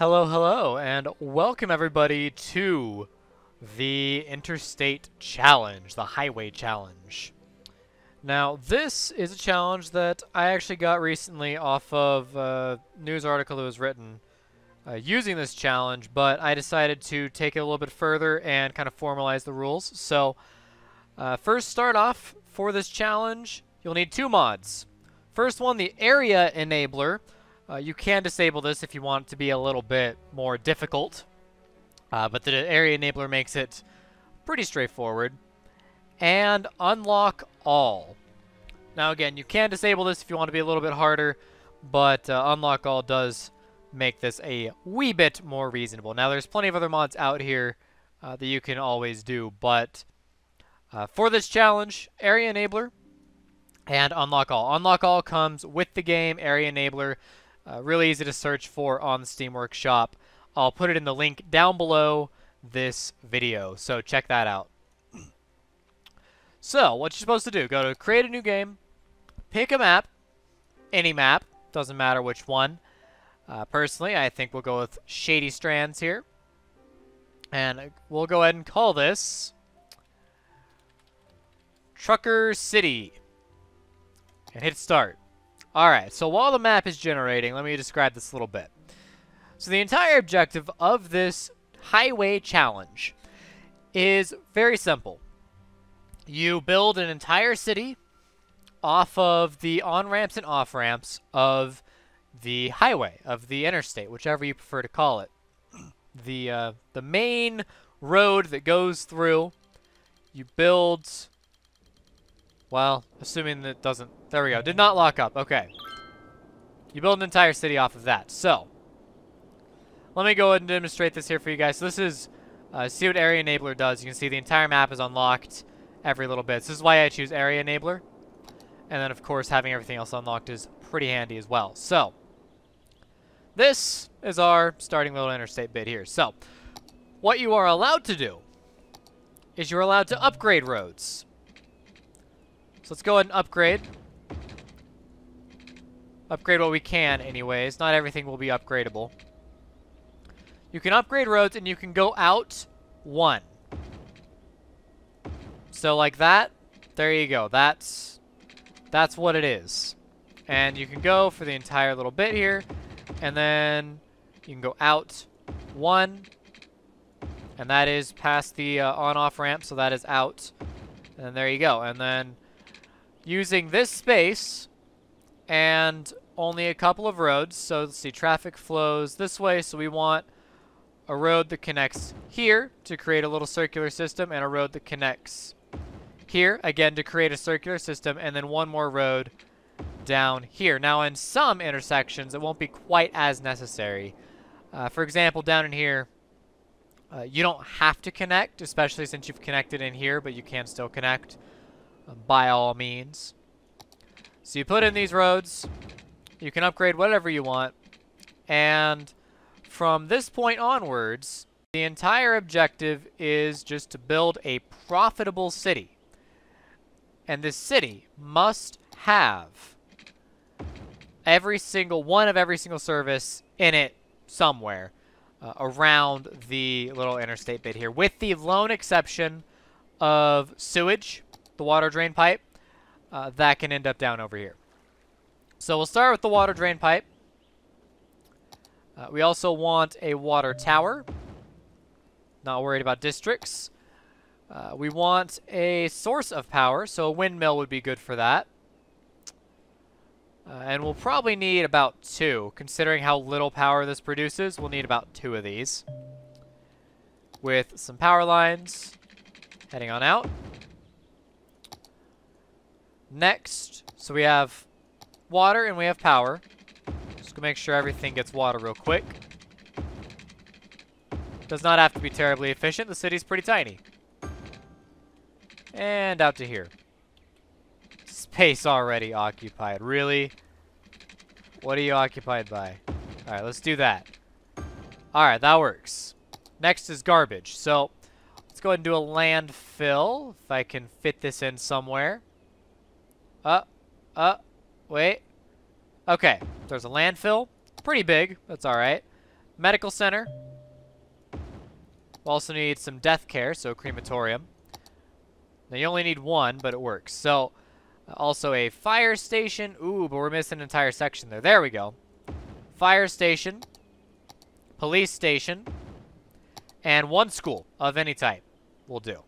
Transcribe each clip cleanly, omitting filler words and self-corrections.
Hello, hello, and welcome everybody to the Interstate Challenge, the Highway Challenge. Now, this is a challenge that I actually got recently off of a news article that was written using this challenge, but I decided to take it a little bit further and kind of formalize the rules. So, first start off for this challenge, you'll need two mods. First one, the Area Enabler. You can disable this if you want it to be a little bit more difficult, but the Area Enabler makes it pretty straightforward. And Unlock All. Now again, you can disable this if you want to be a little bit harder, but Unlock All does make this a wee bit more reasonable. Now there's plenty of other mods out here that you can always do, but for this challenge, Area Enabler and Unlock All. Unlock All comes with the game. Area Enabler, really easy to search for on the Steam Workshop. I'll put it in the link down below this video, so check that out. So, what you're supposed to do, go to create a new game, pick a map, any map, doesn't matter which one. Personally, I think we'll go with Shady Strands here. And we'll go ahead and call this Trucker City. And hit start. Alright, so while the map is generating, let me describe this a little bit. So the entire objective of this highway challenge is very simple. You build an entire city off of the on-ramps and off-ramps of the highway, of the interstate, whichever you prefer to call it. The main road that goes through, you build... Well, assuming that doesn't... There we go. Did not lock up. Okay. You build an entire city off of that. So, let me go ahead and demonstrate this here for you guys. So this is... see what Area Enabler does. You can see the entire map is unlocked every little bit. So this is why I choose Area Enabler. And then, of course, having everything else unlocked is pretty handy as well. So, this is our starting little interstate bit here. So, what you are allowed to do is you're allowed to upgrade roads. So let's go ahead and upgrade. Upgrade what we can anyways. Not everything will be upgradable. You can upgrade roads and you can go out one. So like that, there you go. That's what it is. And you can go for the entire little bit here. And then you can go out one. And that is past the on-off ramp, so that is out. And there you go. And then using this space and only a couple of roads. So let's see, traffic flows this way. So we want a road that connects here to create a little circular system, and a road that connects here, again, to create a circular system, and then one more road down here. Now, in some intersections, it won't be quite as necessary. For example, down in here, you don't have to connect, especially since you've connected in here, but you can still connect. By all means. So you put in these roads, you can upgrade whatever you want, and from this point onwards, the entire objective is just to build a profitable city. And this city must have every single service in it somewhere around the little interstate bit here, with the lone exception of sewage, the water drain pipe, that can end up down over here. So we'll start with the water drain pipe. We also want a water tower. Not worried about districts. We want a source of power, so a windmill would be good for that. And we'll probably need about 2. Considering how little power this produces, we'll need about 2 of these. With some power lines heading on out. Next, so we have water and we have power. Just gonna make sure everything gets water real quick. Does not have to be terribly efficient. The city's pretty tiny. And out to here. Space already occupied. Really? What are you occupied by? Alright, let's do that. Alright, that works. Next is garbage. So, let's go ahead and do a landfill. If I can fit this in somewhere. Wait. Okay, there's a landfill. Pretty big. That's alright. Medical center. We'll also need some death care, so crematorium. Now you only need one, but it works. So, also a fire station. Ooh, but we're missing an entire section there. There we go. Fire station. Police station. And one school of any type will do.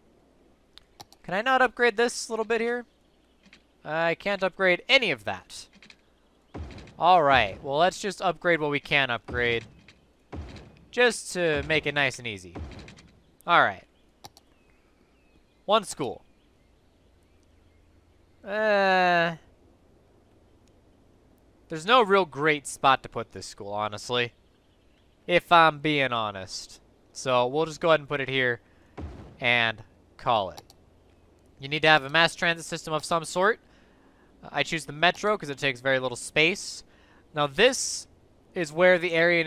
Can I not upgrade this a little bit here? I can't upgrade any of that. Alright, well let's just upgrade what we can upgrade. Just to make it nice and easy. Alright. One school. There's no real great spot to put this school, honestly. If I'm being honest. So we'll just go ahead and put it here and call it. You need to have a mass transit system of some sort. I choose the metro because it takes very little space. Now this is where the area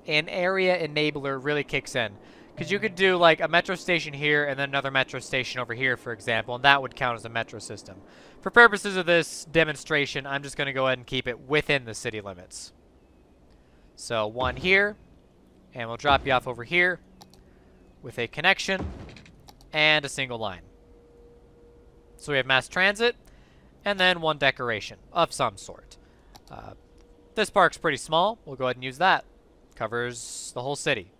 enabler really kicks in. Because you could do like a metro station here and then another metro station over here, for example, and that would count as a metro system. For purposes of this demonstration, I'm just going to go ahead and keep it within the city limits. So one here, and we'll drop you off over here with a connection and a single line. So we have mass transit, and then one decoration of some sort. This park's pretty small. We'll go ahead and use that. Covers the whole city.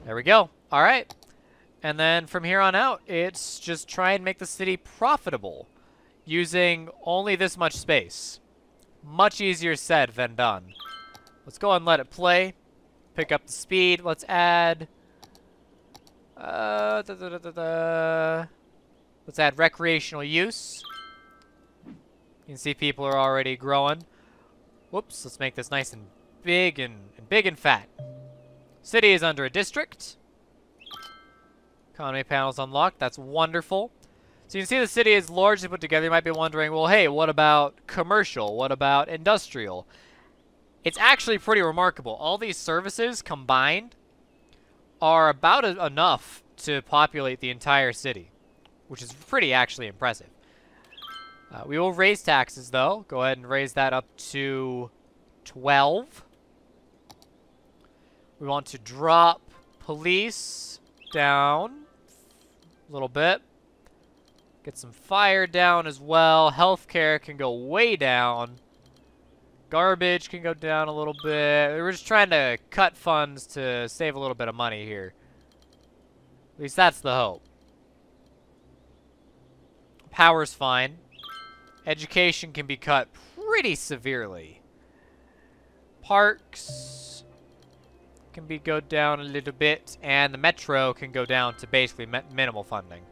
There we go. All right. And then from here on out, it's just try and make the city profitable using only this much space. Much easier said than done. Let's go and let it play. Pick up the speed. Let's add... Let's add recreational use. You can see people are already growing. Whoops, let's make this nice and big and fat. City is under a district. Economy panels unlocked. That's wonderful. So you can see the city is largely put together. You might be wondering, well, hey, what about commercial? What about industrial? It's actually pretty remarkable. All these services combined are about enough to populate the entire city, which is pretty actually impressive. We will raise taxes, though. Go ahead and raise that up to 12. We want to drop police down a little bit. Get some fire down as well. Healthcare can go way down. Garbage can go down a little bit. We're just trying to cut funds to save a little bit of money here. At least that's the hope. Power's fine. Education can be cut pretty severely. Parks can go down a little bit, and the metro can go down to basically minimal funding.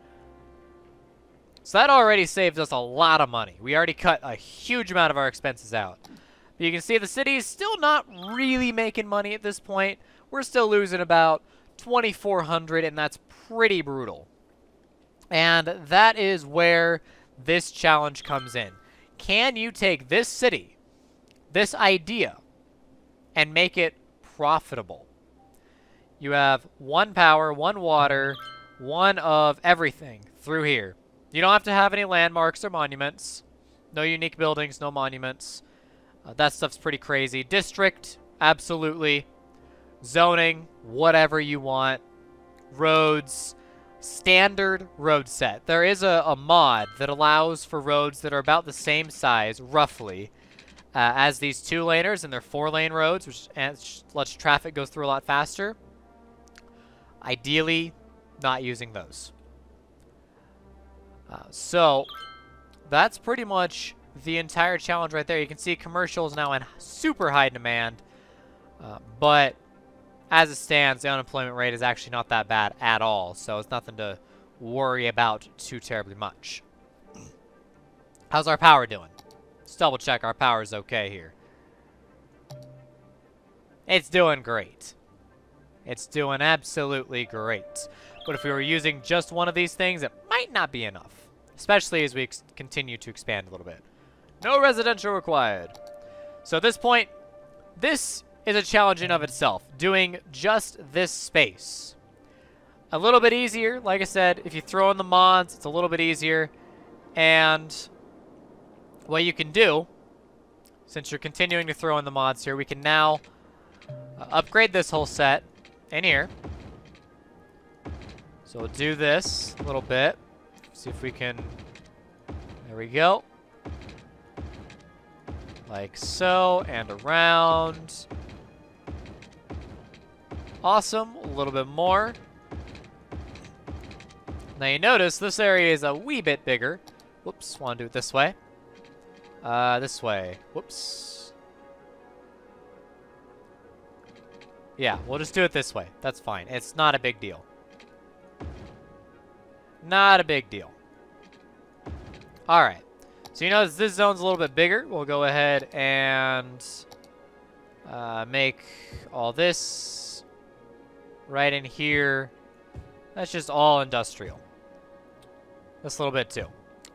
So that already saves us a lot of money. We already cut a huge amount of our expenses out. But you can see the city is still not really making money at this point. We're still losing about 2,400, and that's pretty brutal. And that is where this challenge comes in. Can you take this city, this idea, and make it profitable? You have one power, one water, one of everything through here. You don't have to have any landmarks or monuments. No unique buildings, no monuments. That stuff's pretty crazy. District, absolutely. Zoning, whatever you want. Roads, standard road set. There is a mod that allows for roads that are about the same size, roughly, as these 2-laners, and they're 4-lane roads, which lets traffic go through a lot faster. Ideally, not using those. So, that's pretty much the entire challenge right there. You can see commercial is now in super high demand, but as it stands, the unemployment rate is actually not that bad at all, so it's nothing to worry about too terribly much. How's our power doing? Let's double check our power is okay here. It's doing great. It's doing absolutely great. But if we were using just one of these things, it might not be enough, especially as we continue to expand a little bit. No residential required. So at this point, this is a challenge in of itself, doing just this space. A little bit easier, like I said, if you throw in the mods, it's a little bit easier. And what you can do, since you're continuing to throw in the mods here, we can now upgrade this whole set in here. So we'll do this a little bit. See if we can... There we go. Like so, and around. Awesome. A little bit more. Now you notice this area is a wee bit bigger. Whoops, want to do it this way. This way. Whoops. Yeah, we'll just do it this way. That's fine. It's not a big deal. Not a big deal. Alright. So you notice this zone's a little bit bigger. We'll go ahead and make all this right in here. That's just all industrial. This little bit too.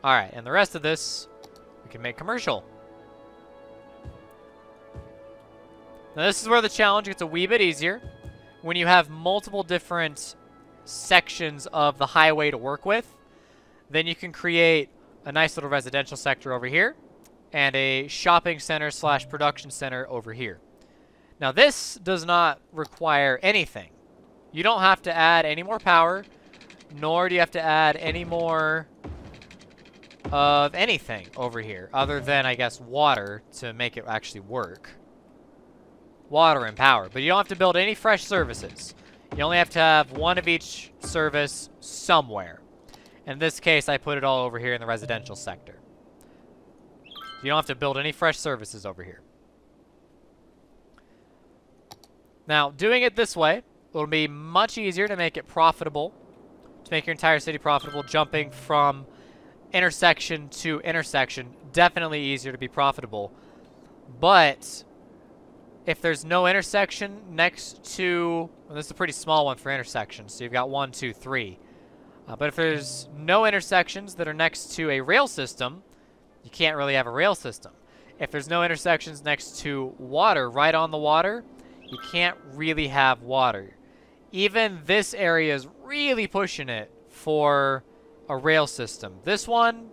Alright, and the rest of this we can make commercial. Now this is where the challenge gets a wee bit easier. When you have multiple different sections of the highway to work with, then you can create a nice little residential sector over here and a shopping center / production center over here. Now this does not require anything. You don't have to add any more power, nor do you have to add any more of anything over here, other than, I guess, water to make it actually work. Water and power. But you don't have to build any fresh services. You only have to have one of each service somewhere. In this case, I put it all over here in the residential sector. You don't have to build any fresh services over here. Now, doing it this way, it'll be much easier to make it profitable, to make your entire city profitable. Jumping from intersection to intersection, definitely easier to be profitable. But if there's no intersection next to, well, this is a pretty small one for intersections, so you've got 1, 2, 3. But if there's no intersections that are next to a rail system, you can't really have a rail system. If there's no intersections next to water, right on the water, you can't really have water. Even this area is really pushing it for a rail system. This one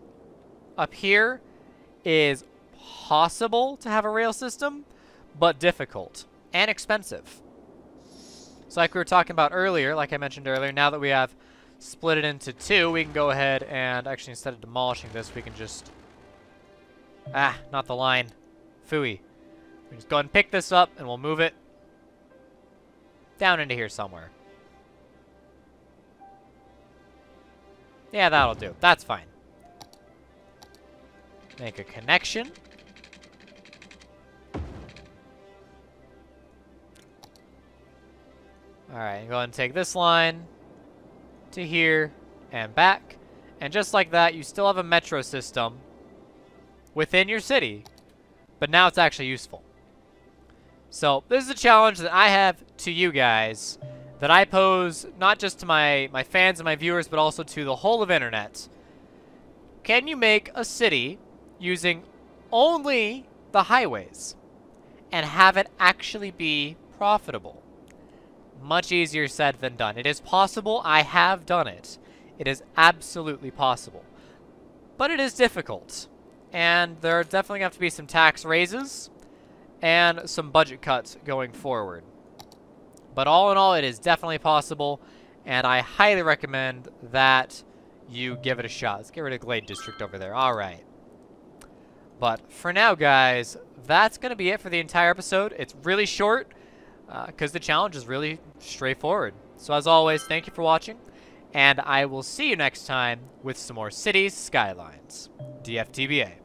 up here is possible to have a rail system, but difficult and expensive. So like we were talking about earlier, like I mentioned earlier, now that we have split it into 2, we can go ahead and actually, instead of demolishing this, we can just... not the line. Phooey. We can just go ahead and pick this up, and we'll move it down into here somewhere. Yeah, that'll do. That's fine. Make a connection. Alright, go ahead and take this line to here and back. And just like that, you still have a metro system within your city. But now it's actually useful. So, this is a challenge that I have to you guys, that I pose not just to my fans and my viewers, but also to the whole of internet. Can you make a city using only the highways and have it actually be profitable? Much easier said than done. It is possible. I have done it. It is absolutely possible. But it is difficult. And there are definitely going to have to be some tax raises and some budget cuts going forward. But all in all, it is definitely possible, and I highly recommend that you give it a shot. Let's get rid of Glade District over there. All right. But for now, guys, that's going to be it for the entire episode. It's really short because the challenge is really straightforward. So as always, thank you for watching, and I will see you next time with some more Cities Skylines. DFTBA.